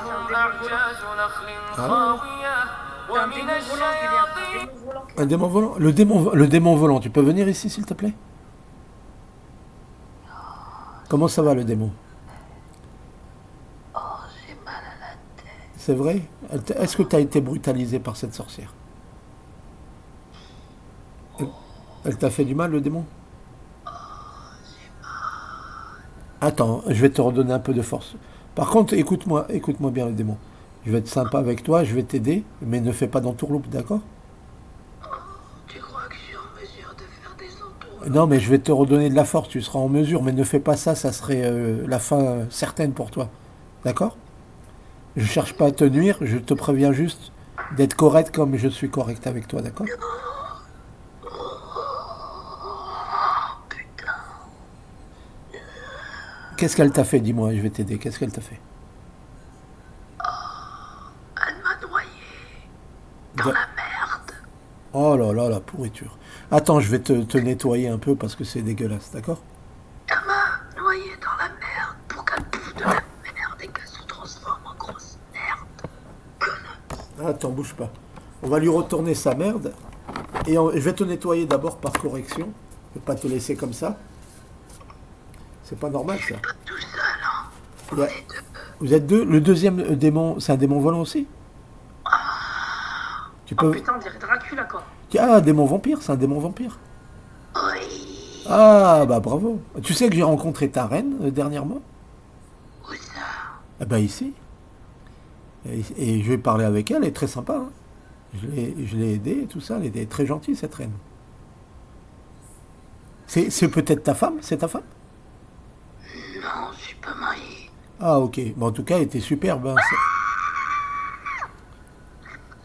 c'est un démon volant. Ah, C'est un démon volant, Julien. Un démon volant qui un s'appelle démon comme ça. volant. Le démon volant, tu peux venir ici, s'il te plaît? Comment ça va, le démon? Oh, j'ai mal à la tête. C'est vrai? Est-ce que tu as été brutalisé par cette sorcière? Elle, elle t'a fait du mal, le démon? Attends, je vais te redonner un peu de force. Par contre, écoute-moi bien, le démon. Je vais être sympa avec toi, je vais t'aider, mais ne fais pas d'entourloupe, d'accord? Tu crois que je suis en mesure de faire des Non, entourloupes? mais je vais te redonner de la force, tu seras en mesure, mais ne fais pas ça, ça serait la fin certaine pour toi. D'accord? Je cherche pas à te nuire, je te préviens juste d'être correct comme je suis correct avec toi, d'accord? Oh, putain. Qu'est-ce qu'elle t'a fait, dis-moi, je vais t'aider. Qu'est-ce qu'elle t'a fait? Elle m'a noyé dans De- la merde. Oh là là, la pourriture. Attends, je vais te nettoyer un peu parce que c'est dégueulasse, d'accord? Elle m'a noyé dans la merde pour qu'elle bouffe de la merde et qu'elle se transforme en grosse merde. Attends, bouge pas. On va lui retourner sa merde. Et je vais te nettoyer d'abord par correction. Je vais pas te laisser comme ça. C'est pas normal, ça. Pas tout seul, hein. Il y On a- est deux. Vous êtes deux. Le deuxième démon, c'est un démon volant aussi? Tu Oh peux... putain, on dirait Dracula, quoi. Ah, un démon vampire, c'est un démon vampire. Oui. Ah, bah bravo. Tu sais que j'ai rencontré ta reine dernièrement? Où ça? Ah bah ici. Et je vais parler avec elle, elle est très sympa, hein. Je l'ai aidée et tout ça, elle était très gentille, cette reine. C'est peut-être ta femme? C'est ta femme? Non, je suis pas mariée. Ah, ok. Bon, en tout cas, elle était superbe, hein.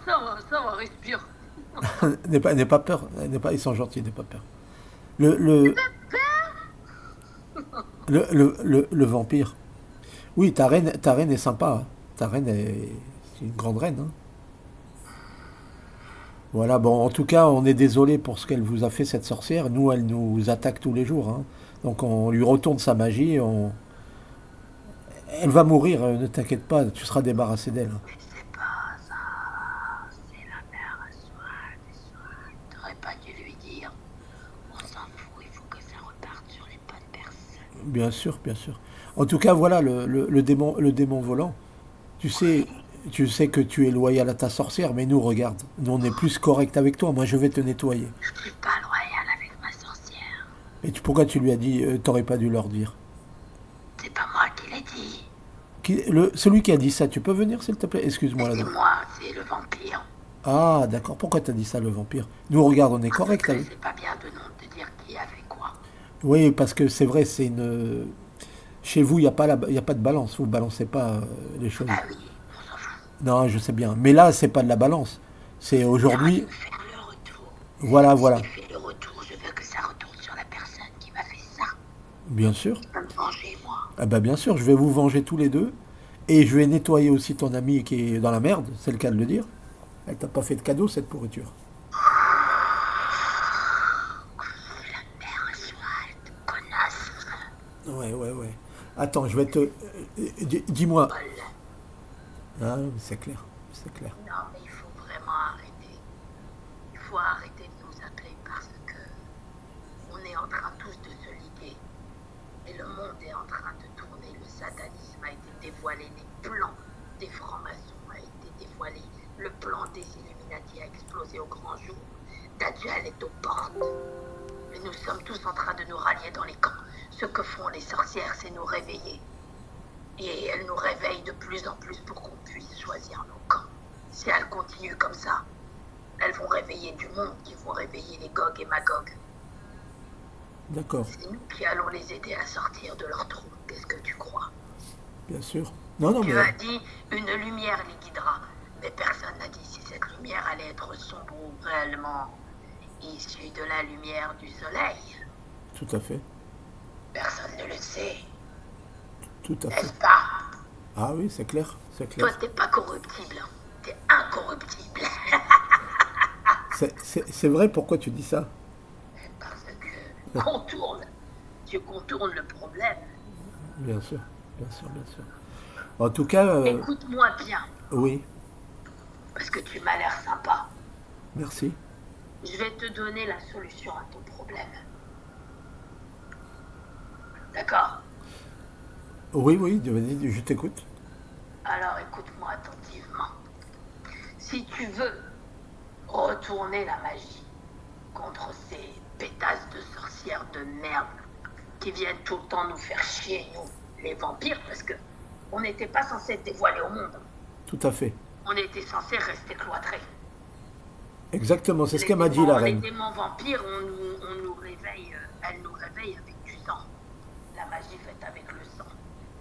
Ça va, respire. N'aie pas peur. Ils sont gentils, n'aie pas peur. Le, le, le vampire. Oui, ta reine est sympa, hein. Ta reine est, c'est une grande reine, hein. Voilà, bon, en tout cas, on est désolé pour ce qu'elle vous a fait, cette sorcière. Nous, elle nous attaque tous les jours, hein. Donc, on lui retourne sa magie. Elle va mourir, ne t'inquiète pas, tu seras débarrassé d'elle, hein. Mais c'est pas ça. C'est la mère à soi. T'aurais pas dû lui dire. On s'en fout, il faut que ça reparte sur les bonnes personnes. Bien sûr, bien sûr. En tout cas, voilà, le démon volant. Tu sais, tu sais que tu es loyal à ta sorcière, mais nous, regarde, nous, on est plus correct avec toi. Moi, je vais te nettoyer. Je suis pas loyale avec ma sorcière. Et pourquoi tu lui as dit, t'aurais pas dû leur dire? C'est pas moi qui l'ai dit. Celui qui a dit ça, tu peux venir, s'il te plaît? Excuse-moi, C'est là. moi, c'est le vampire. Ah, d'accord. Pourquoi t'as dit ça, le vampire? Nous, regarde, on est Parce correct que avec. c'est pas bien de dire qui a fait quoi. Oui, parce que c'est vrai, c'est une. Chez vous, il y a pas de balance. Vous balancez pas les choses. Ah oui, on s'en fout. Non, je sais bien. Mais là, c'est pas de la balance. C'est Ça va aujourd'hui. nous faire le retour. Voilà, Si voilà. je fais le retour, je veux que ça retourne sur la personne qui m'a fait ça. Bien sûr. Je peux me venger, moi. Ah bah bien sûr, je vais vous venger tous les deux. Et je vais nettoyer aussi ton ami qui est dans la merde, c'est le cas de le dire. Elle t'a pas fait de cadeau, cette pourriture. Mère à soi, connasse. Ouais, ouais, ouais. Attends, je vais te... dis-moi. Folle. Ah, c'est clair, c'est clair. Non, mais il faut vraiment arrêter. Il faut arrêter de nous appeler parce que on est en train tous de se liguer. Et le monde est en train de tourner. Le satanisme a été dévoilé. Les plans des francs-maçons a été dévoilé. Le plan des Illuminati a explosé au grand jour. Dajjal est aux portes. Et nous sommes tous en train de nous rallier dans les camps. Ce que font les sorcières, c'est nous réveiller. Et elles nous réveillent de plus en plus pour qu'on puisse choisir nos camps. Si elles continuent comme ça, elles vont réveiller du monde qui vont réveiller les Gog et Magog. D'accord, C'est nous qui allons les aider à sortir de leur trou. Qu'est-ce que tu crois? bien sûr. Non, non, Tu mais... as dit une lumière les guidera. Mais personne n'a dit si cette lumière allait être sombre ou réellement issue de la lumière du soleil. Tout à fait, Personne ne le sait, tout à n'est-ce fait. pas? Ah oui, c'est clair, c'est Toi, clair. t'es pas corruptible. T'es incorruptible. C'est vrai, pourquoi tu dis ça? Parce que tu contournes le problème. Bien sûr, bien sûr, bien sûr. En tout cas, Écoute-moi bien, oui, parce que tu m'as l'air sympa. merci. Je vais te donner la solution à ton problème. D'accord? Oui, oui, vas-y, je t'écoute. Alors écoute-moi attentivement. Si tu veux retourner la magie contre ces pétasses de sorcières de merde qui viennent tout le temps nous faire chier, nous, les vampires, parce que on n'était pas censé être dévoilés au monde. Tout à fait. On était censé rester cloîtrés. Exactement, c'est ce Les qu'elle m'a dit, la démons- Les reine. démons vampires, on nous réveille, elles nous réveillent avec du sang. La magie faite avec le sang.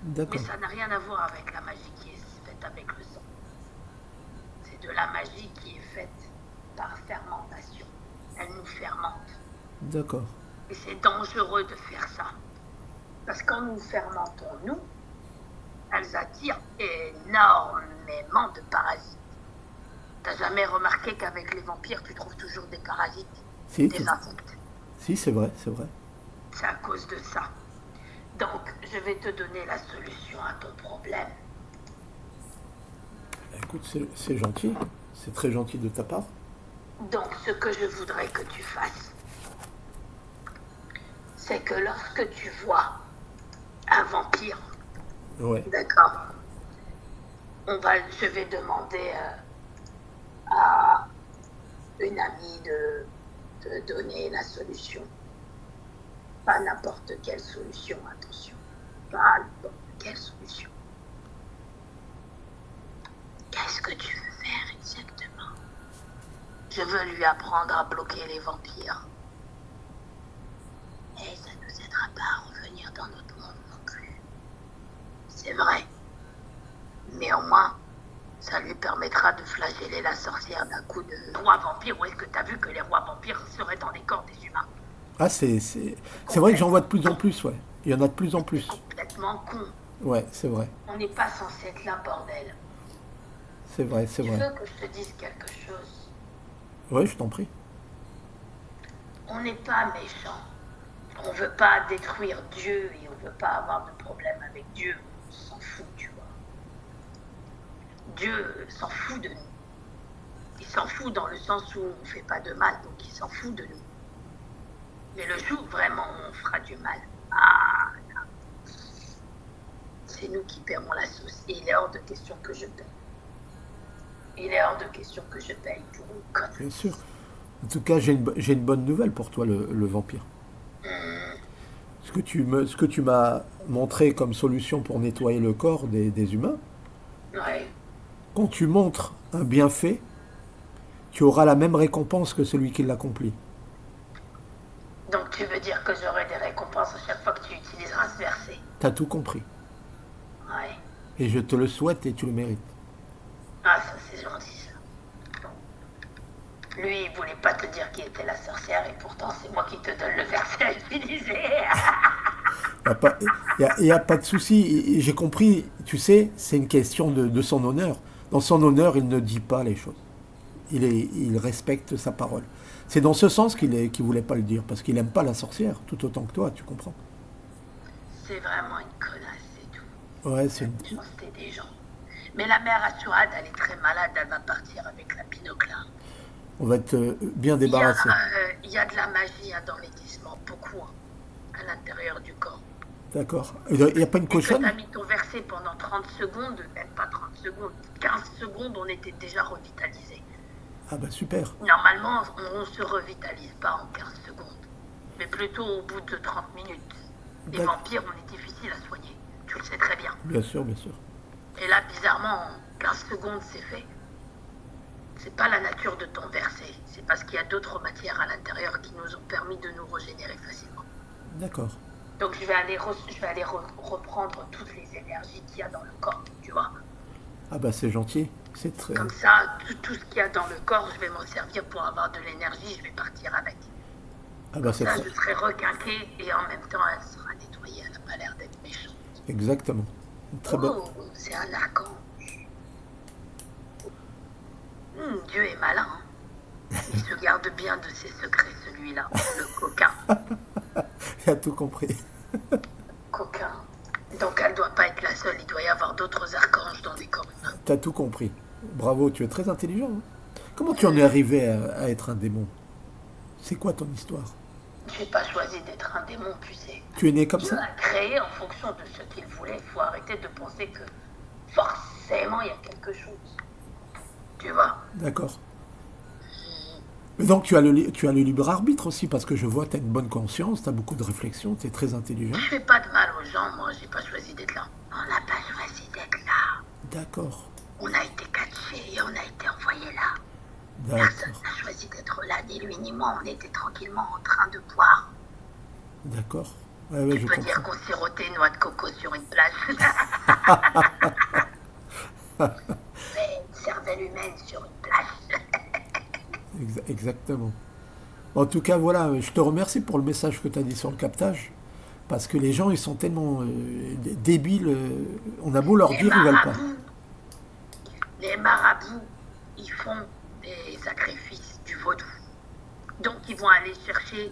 Mais D'accord, ça n'a rien à voir avec la magie qui est faite avec le sang. C'est de la magie qui est faite par fermentation. Elle nous fermente. d'accord, Et c'est dangereux de faire ça. Parce que quand nous fermentons, nous, elles attirent énormément de parasites. T'as jamais remarqué qu'avec les vampires, tu trouves toujours des parasites, Si, des insectes? si, c'est vrai, c'est vrai. C'est à cause de ça. Donc, je vais te donner la solution à ton problème. Écoute, c'est gentil, c'est très gentil de ta part. Donc, ce que je voudrais que tu fasses, c'est que lorsque tu vois un vampire, Ouais, d'accord, je vais demander à une amie de te donner la solution. Pas n'importe quelle solution, attention. Pas n'importe quelle solution. Qu'est-ce que tu veux faire exactement? Je veux lui apprendre à bloquer les vampires. Et ça ne nous aidera pas à revenir dans notre monde non plus. C'est vrai. Néanmoins, ça lui permettra de flageller la sorcière d'un coup de roi vampire. Où est-ce que t'as vu que les rois vampires seraient dans les corps des humains? ah, c'est vrai que j'en vois de plus en plus, ouais. Il y en a de plus en plus. Complètement con. Ouais, c'est vrai, On n'est pas censé être là, bordel. c'est vrai, c'est Tu vrai. veux que je te dise quelque chose? Ouais, je t'en prie. On n'est pas méchant. On veut pas détruire Dieu et on veut pas avoir de problème avec Dieu. On s'en fout, tu vois. Dieu s'en fout de nous. Il s'en fout dans le sens où on fait pas de mal, donc il s'en fout de nous. Mais le jour vraiment où on fera du mal, ah là, c'est nous qui paierons la sauce. Et il est hors de question que je paye. Il est hors de question que je paye pour une connerie. Bien sûr. En tout cas, j'ai une bonne nouvelle pour toi, le vampire. Ce que tu m'as montré comme solution pour nettoyer le corps des humains, Ouais. quand tu montres un bienfait, tu auras la même récompense que celui qui l'accomplit. Donc tu veux dire que j'aurai des récompenses à chaque fois que tu utiliseras ce verset? T'as tout compris. Ouais. Et je te le souhaite et tu le mérites. Ah, ça c'est gentil ça. Lui, il voulait pas te dire qui était la sorcière et pourtant c'est moi qui te donne le verset à utiliser. Il n'y a pas de souci. J'ai compris, tu sais, c'est une question de son honneur. Dans son honneur, il ne dit pas les choses. Il respecte sa parole. C'est dans ce sens qu'il ne voulait pas le dire, parce qu'il n'aime pas la sorcière, tout autant que toi, tu comprends. C'est vraiment une connasse, c'est tout. Ouais, c'est Méchanceté des gens. Mais la mère Assurad, elle est très malade, elle va partir avec la pinocla. on va être bien Il y a, débarrassé. il y a de la magie dans médicament, beaucoup, à l'intérieur du corps. D'accord. Il n'y a pas une Et que tu cochonne? as mis ton verset pendant 30 secondes, même pas 30 secondes, 15 secondes, on était déjà revitalisés. Ah bah super. Normalement, on ne se revitalise pas en 15 secondes, mais plutôt au bout de 30 minutes. Les D'accord. vampires, on est difficile à soigner, tu le sais très bien. Bien sûr, bien sûr. Et là, bizarrement, en 15 secondes, c'est fait. C'est pas la nature de ton verset, c'est parce qu'il y a d'autres matières à l'intérieur qui nous ont permis de nous régénérer facilement. D'accord. Donc je vais aller reprendre toutes les énergies qu'il y a dans le corps, tu vois. Ah bah c'est gentil. C'est très... Comme ça, tout ce qu'il y a dans le corps, je vais m'en servir pour avoir de l'énergie, je vais partir avec. Ah bah c'est Ça, très... je serai requinquée et en même temps, elle sera nettoyée, elle n'a pas l'air d'être méchante. Exactement. Une très bonne... Oh, c'est un archange. Dieu est malin. Hein. Il se garde bien de ses secrets, celui-là, le coquin. Il a tout compris. Coquin. Donc elle doit pas être que la seule. Il doit y avoir d'autres archanges dans les cornes. T'as tout compris. Bravo, tu es très intelligent. Hein. Comment tu en es arrivé à être un démon? C'est quoi ton histoire? J'ai pas choisi d'être un démon, tu sais. Tu es né comme Dieu ça? a créé en fonction de ce qu'il voulait. Il faut arrêter de penser que forcément il y a quelque chose. Tu vois? D'accord. Mais donc tu as le libre arbitre aussi, parce que je vois que tu as une bonne conscience, tu as beaucoup de réflexion, tu es très intelligent. Je fais pas de mal aux gens, moi j'ai pas choisi d'être là. On n'a pas choisi d'être là. D'accord. On a été catchés et on a été envoyés là. Personne D'accord. n'a choisi d'être là, ni lui ni moi. On était tranquillement en train de boire. D'accord. Ouais, ouais, Tu je peux dire comprends. qu'on sirotait une noix de coco sur une plage. Mais une cervelle humaine sur une plage. Exactement. En tout cas, voilà, je te remercie pour le message que tu as dit sur le captage, parce que les gens, ils sont tellement débiles, on a beau leur Les dire, ils veulent pas. marabouts, les marabouts, ils font des sacrifices du vaudou. Donc ils vont aller chercher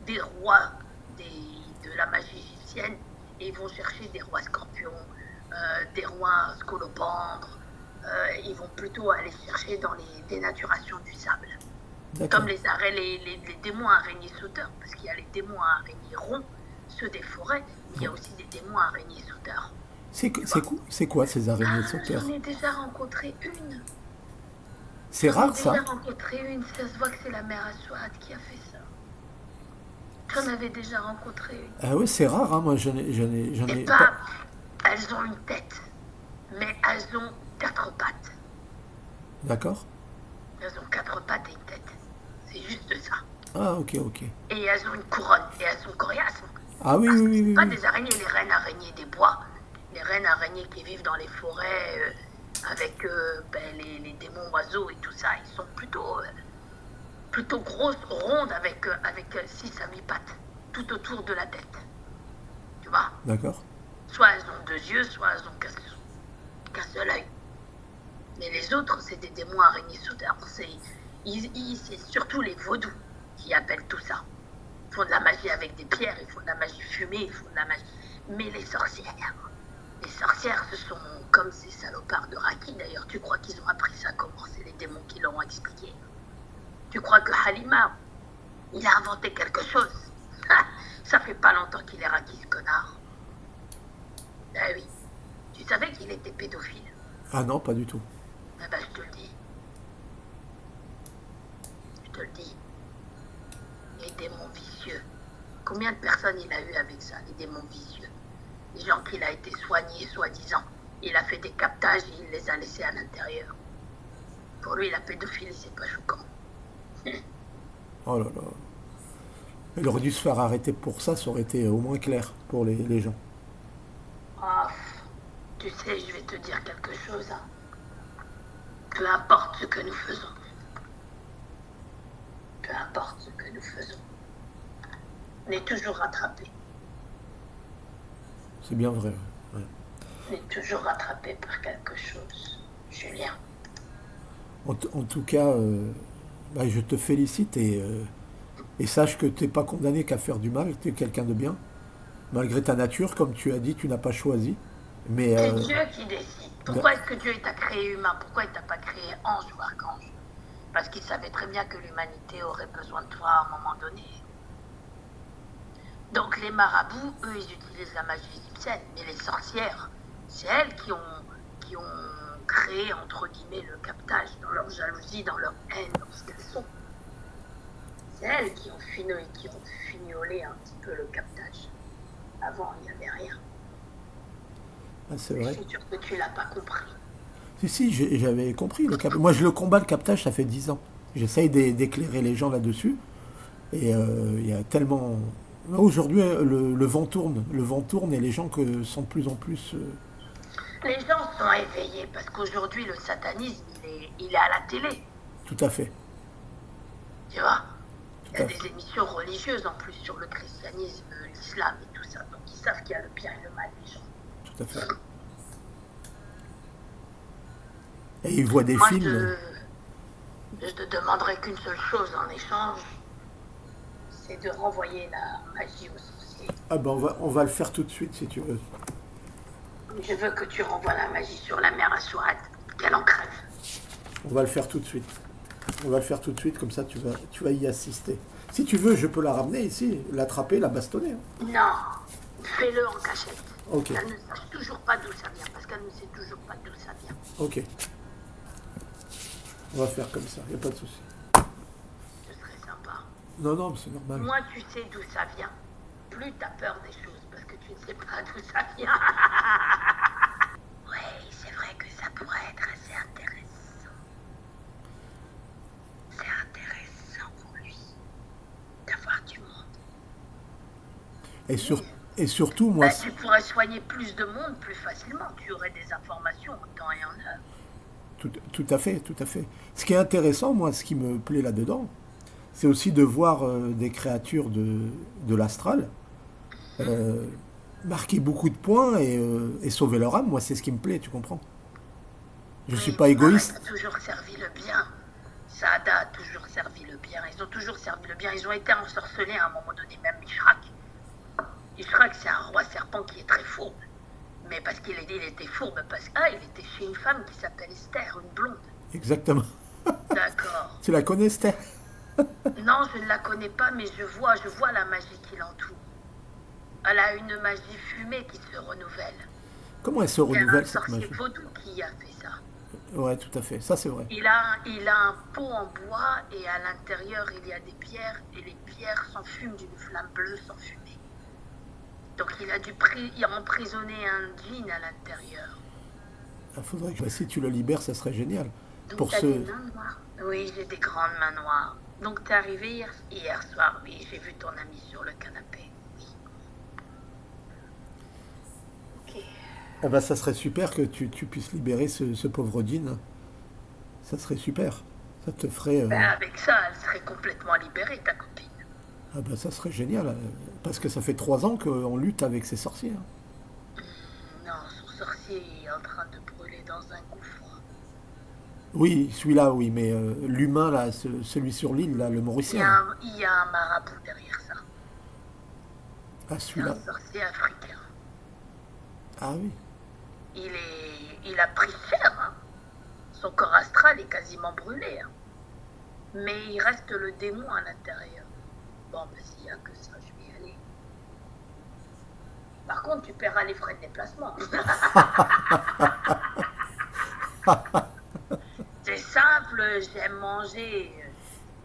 des rois de la magie égyptienne et ils vont chercher des rois scorpions, des rois scolopendres. Ils vont plutôt aller chercher dans les dénaturations du sable. D'accord. Comme les démons araignées sauteurs, parce qu'il y a les démons araignées ronds, ceux des forêts, il y a aussi des démons araignées sauteurs. C'est quoi ces araignées sauteurs? J'en ai déjà rencontré une. C'est rare J'ai ça? déjà rencontré une, ça se voit que c'est la mère Aswad qui a fait ça. J'en avais déjà rencontré une. Ah ouais, c'est rare, hein, moi j'en Et ai pas, elles ont une tête, mais elles ont 4 pattes. D'accord. Elles ont 4 pattes et une tête. C'est juste ça. Ah ok, ok. Et elles ont une couronne, et elles sont coriaces. Ah oui, Parce oui, que oui, c'est oui. pas oui. des araignées, les reines araignées des bois. Les reines araignées qui vivent dans les forêts avec les démons oiseaux et tout ça, ils sont plutôt grosses, rondes avec 6 à 8 pattes, tout autour de la tête. Tu vois? D'accord. Soit elles ont 2 yeux, soit elles ont qu'un seul œil. Mais les autres, c'est des démons araignées sauteurs. C'est surtout les vaudous qui appellent tout ça. Ils font de la magie avec des pierres, ils font de la magie fumée, ils font de la magie... Mais les sorcières, ce sont comme ces salopards de Raki d'ailleurs. Tu crois qu'ils ont appris ça comment? C'est les démons qui leur ont expliqué. Tu crois que Halima, il a inventé quelque chose? Ça fait pas longtemps qu'il est Raki, ce connard. Ah oui. Tu savais qu'il était pédophile? Ah non, pas du tout. Eh ben, je te le dis. Je te le dis. Les démons vicieux. Combien de personnes il a eu avec ça, les démons vicieux? Les gens qu'il a été soigné, soi-disant. Il a fait des captages et il les a laissés à l'intérieur. Pour lui, la pédophilie, c'est pas choquant. Oh là là. Il aurait dû se faire arrêter pour ça, ça aurait été au moins clair pour les gens. Ah, tu sais, je vais te dire quelque chose. Hein. Peu importe ce que nous faisons. Peu importe ce que nous faisons. On est toujours rattrapé. C'est bien vrai. Ouais. On est toujours rattrapé par quelque chose. Julien. En tout cas, bah, je te félicite et sache que tu n'es pas condamné qu'à faire du mal, tu es quelqu'un de bien. Malgré ta nature, comme tu as dit, tu n'as pas choisi. Mais C'est Dieu qui décide. Pourquoi est-ce que Dieu t'a créé humain? Pourquoi il t'a pas créé ange ou archange? Parce qu'il savait très bien que l'humanité aurait besoin de toi à un moment donné. Donc les marabouts, eux, ils utilisent la magie égyptienne. Mais les sorcières, c'est elles qui ont créé, entre guillemets, le captage dans leur jalousie, dans leur haine, dans ce qu'elles sont. C'est elles qui ont fignolé un petit peu le captage. Avant, il n'y avait rien. ah, c'est Je vrai. suis sûre que tu l'as pas compris. Si, j'avais compris. Moi, je le combats, le captage, ça fait 10 ans. J'essaye d'éclairer les gens là-dessus. Et il y a tellement... Aujourd'hui, le vent tourne. Le vent tourne et les gens sont de plus en plus... Les gens sont éveillés parce qu'aujourd'hui, le satanisme, il est à la télé. Tout à fait. Tu vois? Il y a Tout à fait. des émissions religieuses en plus sur le christianisme, l'islam et tout ça. Donc ils savent qu'il y a le bien et le mal, les gens. Tout à fait. Et ils voient des Moi, films... je te demanderai qu'une seule chose en échange, c'est de renvoyer la magie aux sorciers. Ah ben on va le faire tout de suite si tu veux. Je veux que tu renvoies la magie sur la mère Aswad, qu'elle en crève. On va le faire tout de suite. On va le faire tout de suite, comme ça tu vas y assister. Si tu veux, je peux la ramener ici, l'attraper, la bastonner. Non, fais-le en cachette. Ok. Qu'elle ne sache toujours pas d'où ça vient, parce qu'elle ne sait toujours pas d'où ça vient. Ok. On va faire comme ça, il n'y a pas de souci. Ce serait sympa. Non, non, mais c'est normal. Moins tu sais d'où ça vient, plus t'as peur des choses, parce que tu ne sais pas d'où ça vient. Oui, c'est vrai que ça pourrait être assez intéressant. C'est intéressant pour lui d'avoir du monde. Et surtout, moi, Tu pourrais soigner plus de monde plus facilement. Tu aurais des informations en temps et en heure. tout à fait, tout à fait. Ce qui est intéressant, moi, ce qui me plaît là-dedans, c'est aussi de voir des créatures de l'astral marquer beaucoup de points et sauver leur âme. Moi, c'est ce qui me plaît, tu comprends? Je suis pas égoïste. Ça a toujours servi le bien. Saada a toujours servi le bien. Ils ont toujours servi le bien. Ils ont été ensorcelés à un moment donné, même Ishrak. Ishrak, c'est un roi serpent qui est très fourbe. Mais parce qu'il était fourbe, parce qu'il était chez une femme qui s'appelle Esther, une blonde. Exactement. D'accord. Tu la connais, Esther? Non, je ne la connais pas, mais je vois la magie qui l'entoure. Elle a une magie fumée qui se renouvelle. Comment elle se Il y a un renouvelle, cette sorcier magie? vaudou qui a fait ça. Ouais, tout à fait. Ça, c'est vrai. Il a un pot en bois et à l'intérieur il y a des pierres et les pierres s'enfument d'une flamme bleue sans fumée. Donc il a emprisonné un djinn à l'intérieur. Il faudrait que si tu le libères, ça serait génial. Donc Pour t'as ceux... des mains noires. Oui, j'ai des grandes mains noires. Donc t'es arrivé hier soir, oui, j'ai vu ton ami sur le canapé. Oui. Ok. Ah bah, ça serait super que tu puisses libérer ce pauvre Dean. Ça serait super. Ça te ferait... Ben, avec ça, elle serait complètement libérée, ta copine. Ah bah ça serait génial. Parce que ça fait 3 ans qu'on lutte avec ces sorciers. Non, son sorcier est en train de brûler dans un gouffre. Oui, celui-là, oui. Mais l'humain, là, celui sur l'île, là, le Il y, Mauricien. a un, il y a un marabout derrière ça. Ah, C'est celui-là. un sorcier africain. Ah oui. Il a pris cher, hein. Son corps astral est quasiment brûlé, hein. Mais il reste le démon à l'intérieur. Bon, ben s'il n'y a que ça, je vais y aller. Par contre, tu paieras les frais de déplacement. C'est simple, j'aime manger.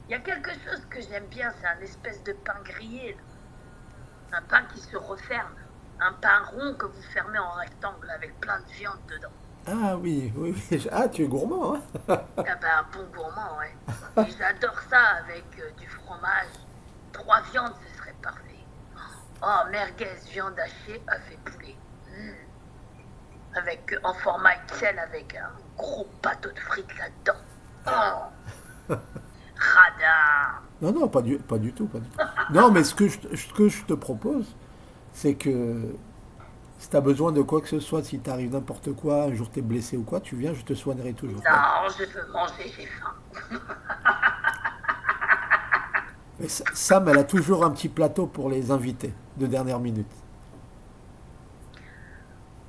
Il y a quelque chose que j'aime bien, c'est un espèce de pain grillé, là. Un pain qui se referme. Un pain rond que vous fermez en rectangle avec plein de viande dedans. Ah oui, oui, oui. Ah, tu es gourmand, hein? Ah ben, un bon gourmand, ouais. Et j'adore ça avec du fromage. 3 viandes, ce serait parfait. Oh, merguez, viande hachée, œuf et poulet. Avec, en format XL avec un gros bateau de frites là-dedans. Oh, radin. Non, non, pas du tout, pas du tout. Non, mais ce que je te propose, c'est que si tu as besoin de quoi que ce soit, si t'arrive n'importe quoi, un jour t'es blessé ou quoi, tu viens, je te soignerai toujours. Non, je veux manger, j'ai faim. Mais Sam, elle a toujours un petit plateau pour les invités de dernière minute.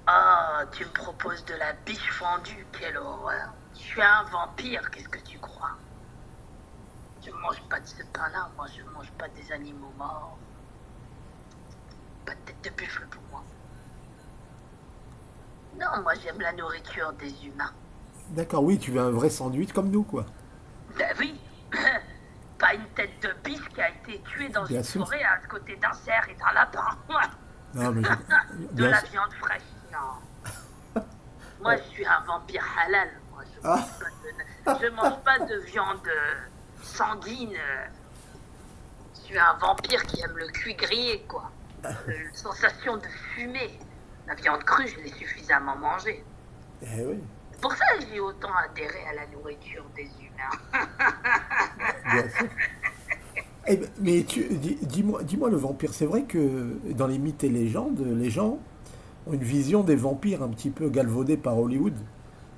Ah, tu me proposes de la biche fendue, quelle horreur. Je suis un vampire, qu'est-ce que tu crois? Je mange pas de ce pain-là, moi je mange pas des animaux morts. Pas de tête de buffle pour moi. Non, moi j'aime la nourriture des humains. D'accord, oui, tu veux un vrai sandwich comme nous, quoi. Ben oui, pas une tête de biche qui a été tuée dans Bien une sûr. forêt à côté d'un cerf et d'un lapin. Non, mais De bien la sûr. viande fraîche, non. Moi, je suis un vampire halal. Moi, je mange pas de viande sanguine. Je suis un vampire qui aime le cuit grillé, quoi. Une sensation de fumée. La viande crue, je l'ai suffisamment mangée. Eh oui, C'est pour ça que j'ai autant adhéré à la nourriture des humains. bien sûr. Eh ben, mais dis-moi le vampire, c'est vrai que dans les mythes et légendes, les gens ont une vision des vampires un petit peu galvaudée par Hollywood.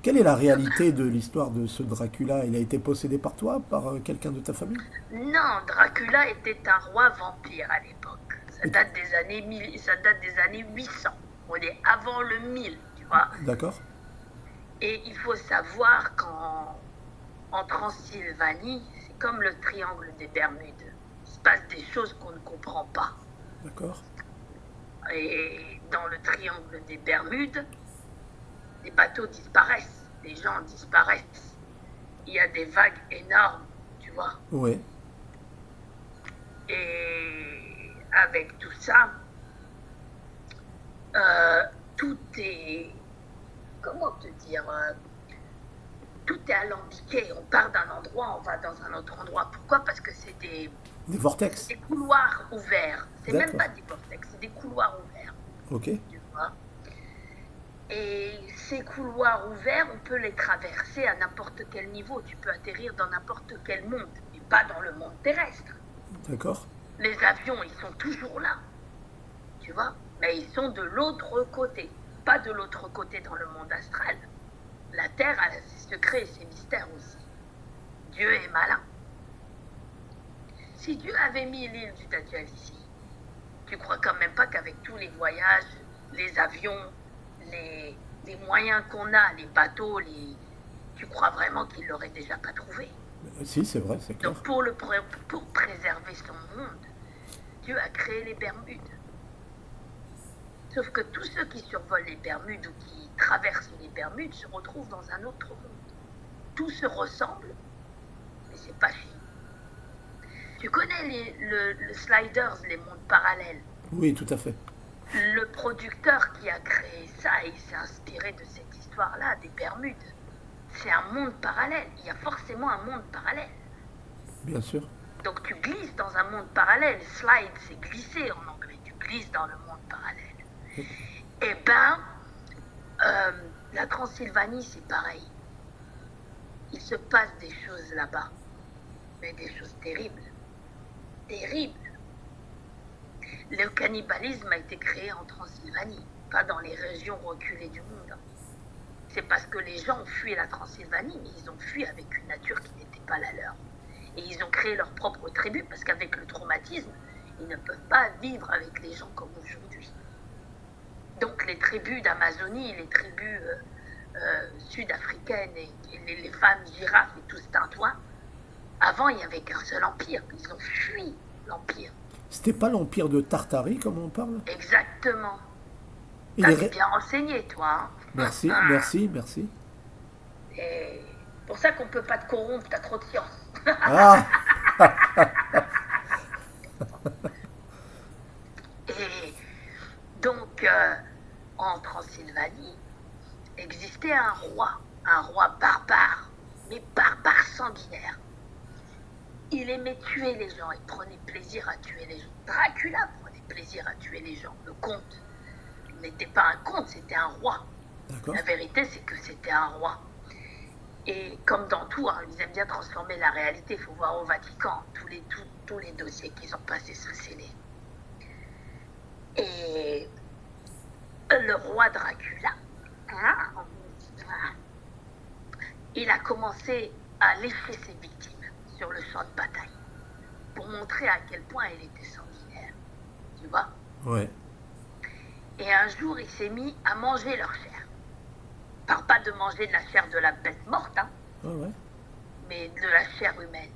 Quelle est la réalité de l'histoire de ce Dracula? Il a été possédé par toi, par quelqu'un de ta famille? Non, Dracula était un roi vampire à l'époque. Ça date des années 800. On est avant le 1000, vois. D'accord. Et il faut savoir qu'en Transylvanie, c'est comme le triangle des Bermudes. Il se passe des choses qu'on ne comprend pas. D'accord. Et dans le triangle des Bermudes, les bateaux disparaissent, les gens disparaissent. Il y a des vagues énormes, tu vois. Ouais. Et avec tout ça, tout est, comment te dire, tout est alambiqué. On part d'un endroit, on va dans un autre endroit. Pourquoi? Parce que c'est Des vortex. des couloirs ouverts. C'est même D'accord. pas des vortex, c'est des couloirs ouverts, Ok. tu vois. Et ces couloirs ouverts, on peut les traverser à n'importe quel niveau. Tu peux atterrir dans n'importe quel monde, mais pas dans le monde terrestre. D'accord. Les avions, ils sont toujours là, tu vois, mais ils sont de l'autre côté, pas de l'autre côté dans le monde astral. La Terre a ses secrets et ses mystères aussi. Dieu est malin. Si Dieu avait mis l'île du Dajjal ici, tu crois quand même pas qu'avec tous les voyages, les avions, les moyens qu'on a, les bateaux, tu crois vraiment qu'il l'aurait déjà pas trouvé? Si, c'est vrai, c'est clair. Donc pour préserver son monde, Dieu a créé les Bermudes. Sauf que tous ceux qui survolent les Bermudes ou qui traversent les Bermudes se retrouvent dans un autre monde. Tout se ressemble, mais c'est pas fini. Tu connais le Sliders, les mondes parallèles? Oui, tout à fait. Le producteur qui a créé ça, il s'est inspiré de cette histoire-là, des Bermudes. C'est un monde parallèle. Il y a forcément un monde parallèle. Bien sûr. Donc tu glisses dans un monde parallèle. Slide, c'est glisser en anglais. Tu glisses dans le monde parallèle. Eh ben, la Transylvanie, c'est pareil. Il se passe des choses là-bas. Mais des choses terribles. Terribles. Le cannibalisme a été créé en Transylvanie, pas dans les régions reculées du monde. C'est parce que les gens ont fui la Transylvanie, mais ils ont fui avec une nature qui n'était pas la leur. Et ils ont créé leur propre tribu, parce qu'avec le traumatisme, ils ne peuvent pas vivre avec les gens comme aujourd'hui. Donc les tribus d'Amazonie, les tribus sud-africaines et les femmes girafes et tout ce tintouin, avant il n'y avait qu'un seul empire. Ils ont fui l'empire. C'était pas l'empire de Tartarie, comme on parle? Exactement. Il T'as est... bien renseigné, toi. Hein. Merci, merci, merci. Et pour ça qu'on peut pas te corrompre, t'as trop de science. Ah, Et donc, en Transylvanie, existait un roi barbare, mais barbare sanguinaire. Il aimait tuer les gens, il prenait plaisir à tuer les gens. Dracula prenait plaisir à tuer les gens. Le comte n'était pas un comte, c'était un roi. d'accord. La vérité, c'est que c'était un roi. Et comme dans tout, hein, ils aiment bien transformer la réalité. Il faut voir au Vatican tous les dossiers qu'ils ont passés sous scellés. Et le roi Dracula, il a commencé à lécher ses victimes sur le champ de bataille pour montrer à quel point il était sanguinaire. Tu vois? Ouais. Et un jour, il s'est mis à manger leur chair. Parle pas de manger de la chair de la bête morte, hein, Ouais. mais de la chair humaine.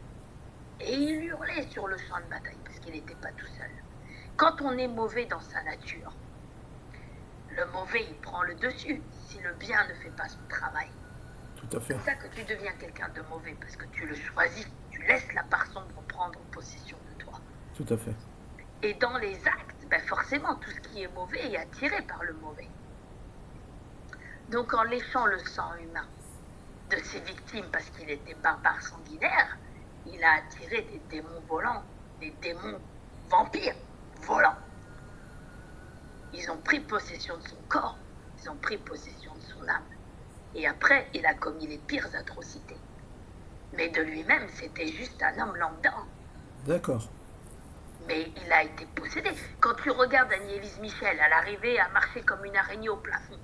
Et il hurlait sur le champ de bataille parce qu'il n'était pas tout seul. Quand on est mauvais dans sa nature, le mauvais, il prend le dessus si le bien ne fait pas son travail. Tout à fait. C'est ça que tu deviens quelqu'un de mauvais parce que tu le choisis, tu laisses la part sombre prendre possession de toi. Tout à fait. Et dans les actes, ben forcément, tout ce qui est mauvais est attiré par le mauvais. Donc en léchant le sang humain de ses victimes parce qu'il était barbare sanguinaire, il a attiré des démons volants, des démons vampires volants. Ils ont pris possession de son corps, ils ont pris possession de son âme. Et après, il a commis les pires atrocités. Mais de lui-même, c'était juste un homme lambda. D'accord. Mais il a été possédé. Quand tu regardes Annie-Élise Michel, elle arrivait à marcher comme une araignée au plafond.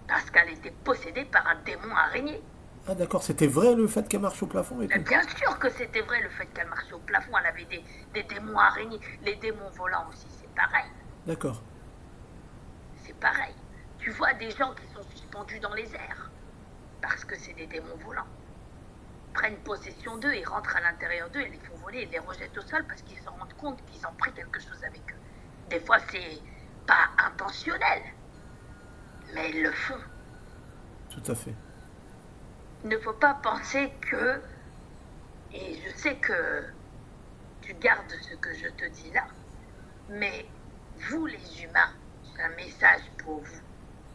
Parce qu'elle était possédée par un démon araignée. Ah d'accord, c'était vrai le fait qu'elle marche au plafond et Mais tout? bien sûr que c'était vrai le fait qu'elle marchait au plafond. Elle avait des démons araignées. Les démons volants aussi, c'est pareil. D'accord. C'est pareil. Tu vois des gens qui sont suspendus dans les airs, parce que c'est des démons volants. Prennent possession d'eux et rentrent à l'intérieur d'eux et les font voler et les rejettent au sol parce qu'ils se rendent compte qu'ils ont pris quelque chose avec eux. Des fois, c'est pas intentionnel, mais ils le font. Tout à fait. Il ne faut pas penser que, et je sais que tu gardes ce que je te dis là, mais vous les humains, j'ai un message pour vous.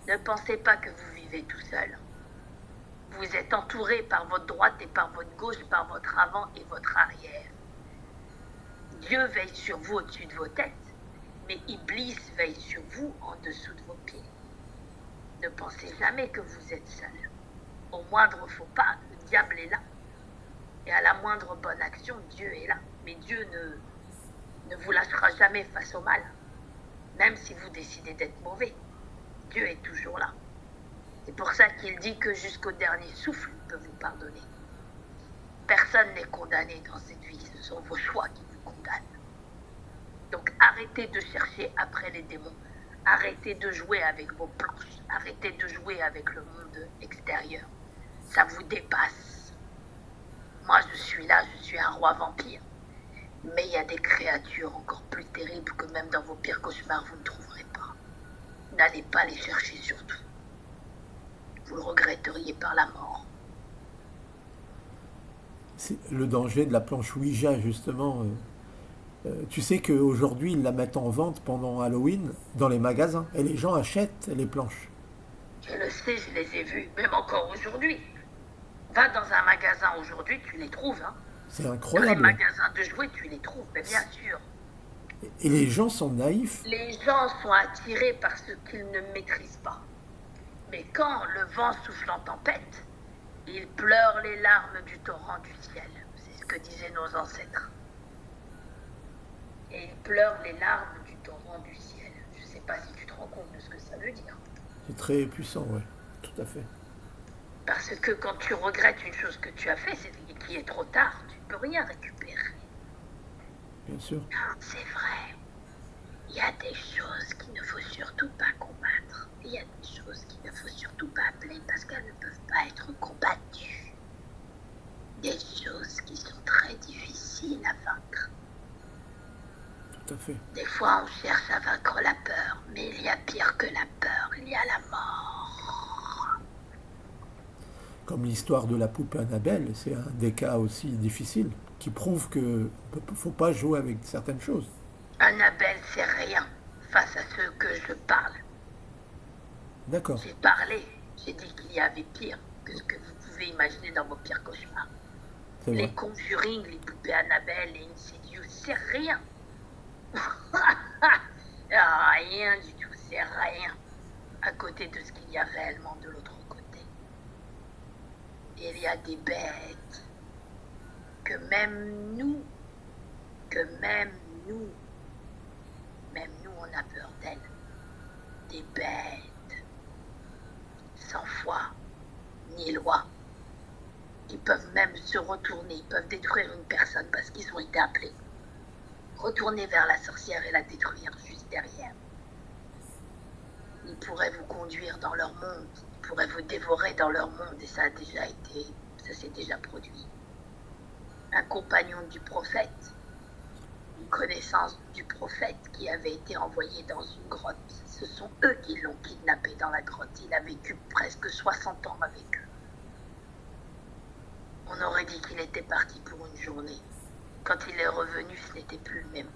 Ne pensez pas que vous vivez tout seul. Vous êtes entouré par votre droite et par votre gauche, par votre avant et votre arrière. Dieu veille sur vous au-dessus de vos têtes, mais Iblis veille sur vous en dessous de vos pieds. Ne pensez jamais que vous êtes seul. Au moindre faux pas, le diable est là. Et à la moindre bonne action, Dieu est là. Mais Dieu ne vous lâchera jamais face au mal. Même si vous décidez d'être mauvais, Dieu est toujours là. C'est pour ça qu'il dit que jusqu'au dernier souffle, il peut vous pardonner. Personne n'est condamné dans cette vie, ce sont vos choix qui vous condamnent. Donc arrêtez de chercher après les démons. Arrêtez de jouer avec vos planches. Arrêtez de jouer avec le monde extérieur. Ça vous dépasse. Moi, je suis là, je suis un roi vampire. Mais il y a des créatures encore plus terribles que même dans vos pires cauchemars, vous ne trouverez pas. N'allez pas les chercher surtout. Vous le regretteriez par la mort. C'est le danger de la planche Ouija, justement. Tu sais qu'aujourd'hui, ils la mettent en vente pendant Halloween dans les magasins. Et les gens achètent les planches. Je le sais, je les ai vus, même encore aujourd'hui. Va dans un magasin aujourd'hui, tu les trouves. Hein. C'est Dans les incroyable. magasins de jouets, tu les trouves, mais bien sûr. Et les gens sont naïfs. Les gens sont attirés par ce qu'ils ne maîtrisent pas. Mais quand le vent souffle en tempête, ils pleurent les larmes du torrent du ciel. C'est ce que disaient nos ancêtres. Et ils pleurent les larmes du torrent du ciel. Je ne sais pas si tu te rends compte de ce que ça veut dire. C'est très puissant, ouais. Tout à fait. Parce que quand tu regrettes une chose que tu as fait, c'est qu'il est trop tard, tu ne peux rien récupérer. Bien sûr. C'est vrai. Il y a des choses qu'il ne faut surtout pas combattre. Il y a des choses qu'il ne faut surtout pas appeler parce qu'elles ne peuvent pas être combattues. Des choses qui sont très difficiles à vaincre. Tout à fait. Des fois, on cherche à vaincre la peur, mais il y a pire que la peur, il y a la mort. Comme l'histoire de la poupée Annabelle, c'est un des cas aussi difficiles qui prouve que ne faut pas jouer avec certaines choses. Annabelle, c'est rien face à ce que je parle. D'accord. J'ai parlé, j'ai dit qu'il y avait pire que ce que vous pouvez imaginer dans vos pires cauchemars. C'est Les vrai. Conjuring, les poupées Annabelle, les Insidious, c'est rien. Rien du tout, c'est rien à côté de ce qu'il y a réellement de l'autre côté. Il y a des bêtes que même nous, même nous, on a peur d'elles. Des bêtes sans foi ni loi. Ils peuvent même se retourner, ils peuvent détruire une personne parce qu'ils ont été appelés. Retourner vers la sorcière et la détruire juste derrière. Ils pourraient vous conduire dans leur monde, ils pourraient vous dévorer dans leur monde et ça s'est déjà produit. Un compagnon du prophète, une connaissance du prophète qui avait été envoyé dans une grotte. Ce sont eux qui l'ont kidnappé dans la grotte. Il a vécu presque 60 ans avec eux. On aurait dit qu'il était parti pour une journée. Quand il est revenu, ce n'était plus le même.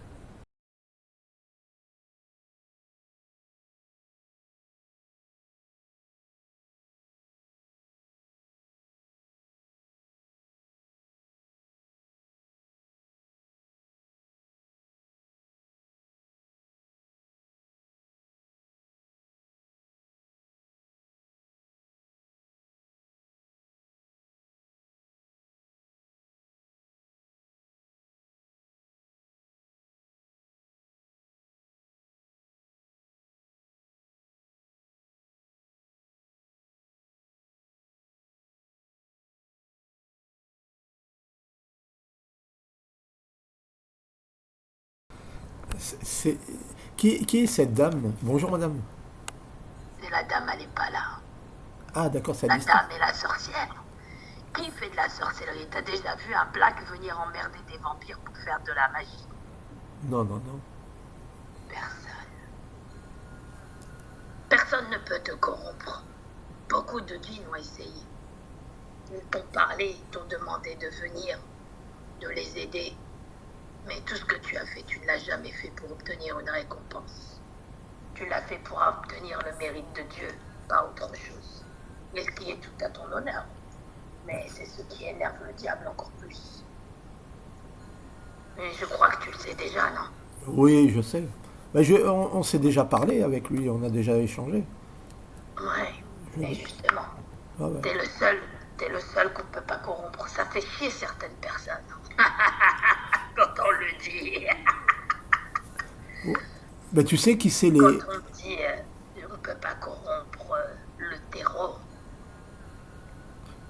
C'est- qui est cette dame? Bonjour madame. C'est la dame, elle n'est pas là. Ah, d'accord, c'est à La distance. dame est la sorcière. Qui fait de la sorcellerie? T'as déjà vu un black venir emmerder des vampires pour faire de la magie? Non, non, non. Personne. Personne ne peut te corrompre. Beaucoup de djinns ont essayé. Ils t'ont parlé, ils t'ont demandé de venir, de les aider. Mais tout ce que tu as fait, tu ne l'as jamais fait pour obtenir une récompense. Tu l'as fait pour obtenir le mérite de Dieu, pas autre chose. Mais ce qui est tout à ton honneur. Mais c'est ce qui énerve le diable encore plus. Et je crois que tu le sais déjà, non? Oui, je sais. Ben, on s'est déjà parlé avec lui, on a déjà échangé. Ouais, mais justement, Ah ouais. t'es le seul qu'on ne peut pas corrompre. Ça fait chier certaines personnes. Quand on le dit. Ben, tu sais qui c'est Quand les... on dit on ne peut pas corrompre le terreau.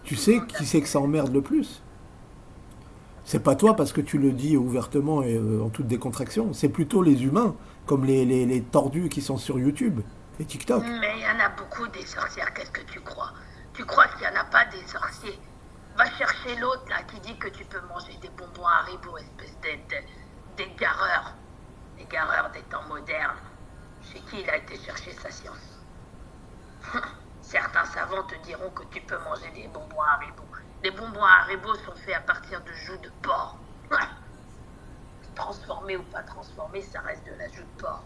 Tu sais qui c'est que ça emmerde le plus? C'est pas toi parce que tu le dis ouvertement et en toute décontraction. C'est plutôt les humains, comme les tordus qui sont sur YouTube et TikTok. Mais il y en a beaucoup des sorcières, qu'est-ce que tu crois? Tu crois qu'il n'y en a pas des sorciers? Va chercher l'autre là qui dit que tu peux manger des bonbons Haribo, espèce d'égareur. Égareur des temps modernes. Chez qui il a été chercher sa science? Certains savants te diront que tu peux manger des bonbons Haribo. Les bonbons Haribo sont faits à partir de joues de porc. Transformé ou pas transformé, ça reste de la joue de porc.